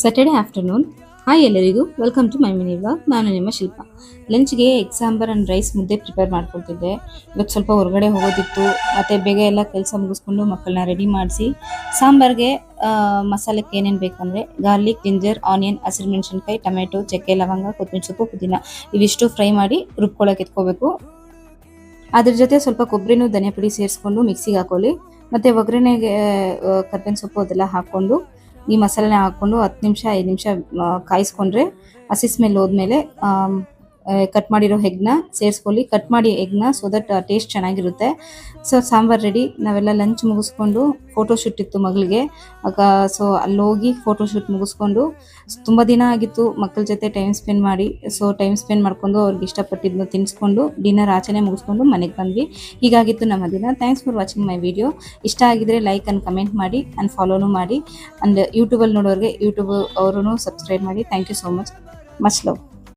Saturday afternoon. Hi ಎಲ್ಲರಿಗೂ, welcome to my mini vlog. ನಾನು ನಿಮ್ಮ ಶಿಲ್ಪ. ಲಂಚ್ಗೆ ಎಗ್ ಸಾಂಬಾರ್ ಆ್ಯಂಡ್ ರೈಸ್ ಮುದ್ದೆ ಪ್ರಿಪೇರ್ ಮಾಡ್ಕೊಳ್ತಿದ್ದೆ. ಇವತ್ತು ಸ್ವಲ್ಪ ಹೊರಗಡೆ ಹೋಗೋದಿತ್ತು, ಮತ್ತು ಬೇಗ ಎಲ್ಲ ಕೆಲಸ ಮುಗಿಸ್ಕೊಂಡು ಮಕ್ಕಳನ್ನ ರೆಡಿ ಮಾಡಿಸಿ ಸಾಂಬಾರ್ಗೆ ಮಸಾಲೆಗೆ ಏನೇನು ಬೇಕಂದರೆ ಗಾರ್ಲಿಕ್, ಜಿಂಜರ್, ಆನಿಯನ್, ಹಸಿರು ಮೆಣಸಿನ್ಕಾಯಿ, ಟೊಮೆಟೊ, ಚಕ್ಕೆ, ಲವಂಗ, ಕೊತ್ತಂಬರಿ ಸೊಪ್ಪು, ಪುದೀನ ಇವಿಷ್ಟು ಫ್ರೈ ಮಾಡಿ ರುಬ್ಕೊಳ್ಳೋಕೆ ಎತ್ಕೋಬೇಕು. ಅದ್ರ ಜೊತೆ ಸ್ವಲ್ಪ ಕೊಬ್ಬರಿನೂ ಧನಿಯಾ ಪುಡಿ ಸೇರಿಸ್ಕೊಂಡು ಮಿಕ್ಸಿಗೆ ಹಾಕೊಳ್ಳಿ. ಮತ್ತು ಒಗ್ಗರಣೆಗೆ ಕರ್ಬೇವಿನ ಸೊಪ್ಪು ಅದೆಲ್ಲ ಹಾಕ್ಕೊಂಡು ಈ ಮಸಾಲೆನ ಹಾಕ್ಕೊಂಡು 10 ನಿಮಿಷ 5 ನಿಮಿಷ ಕಾಯಿಸ್ಕೊಂಡ್ರೆ ಹಸಿ ಸ್ಮೆಲ್ ಹೋದ್ಮೇಲೆ ಕಟ್ ಮಾಡಿರೋ ಎಗ್ನ ಸೇರಿಸ್ಕೊಳ್ಳಿ. ಕಟ್ ಮಾಡಿ ಎಗ್ನ ಸೊ ದಟ್ ಟೇಸ್ಟ್ ಚೆನ್ನಾಗಿರುತ್ತೆ. So sambar ready. ನಾವೆಲ್ಲ ಲಂಚ್ ಮುಗಿಸ್ಕೊಂಡು ಫೋಟೋಶೂಟ್ ಇತ್ತು ಮಗಳಿಗೆ. ಸೊ ಅಲ್ಲಿ ಹೋಗಿ ಫೋಟೋಶೂಟ್ ಮುಗಿಸ್ಕೊಂಡು ತುಂಬ ದಿನ ಆಗಿತ್ತು ಮಕ್ಕಳ ಜೊತೆ ಟೈಮ್ ಸ್ಪೆಂಡ್ ಮಾಡಿ. ಸೊ ಟೈಮ್ ಸ್ಪೆಂಡ್ ಮಾಡ್ಕೊಂಡು ಅವ್ರಿಗೆ ಇಷ್ಟಪಟ್ಟಿದ್ದನ್ನು ತಿನ್ನಿಸ್ಕೊಂಡು ಡಿನ್ನರ್ ಆಚೆನೆ ಮುಗಿಸ್ಕೊಂಡು ಮನೆಗೆ ಬಂದ್ವಿ. ಹೀಗಾಗಿತ್ತು ನಮ್ಮ ದಿನ. Thanks for watching my video. ಇಷ್ಟ ಆಗಿದ್ರೆ ಲೈಕ್ ಆ್ಯಂಡ್ ಕಮೆಂಟ್ ಮಾಡಿ ಆ್ಯಂಡ್ ಫಾಲೋನು ಮಾಡಿ. ಆ್ಯಂಡ್ ಯೂಟ್ಯೂಬಲ್ಲಿ ನೋಡೋರಿಗೆ ಯೂಟ್ಯೂಬ್ ಅವರೂ ಸಬ್ಸ್ಕ್ರೈಬ್ ಮಾಡಿ. Thank you so much. Much love.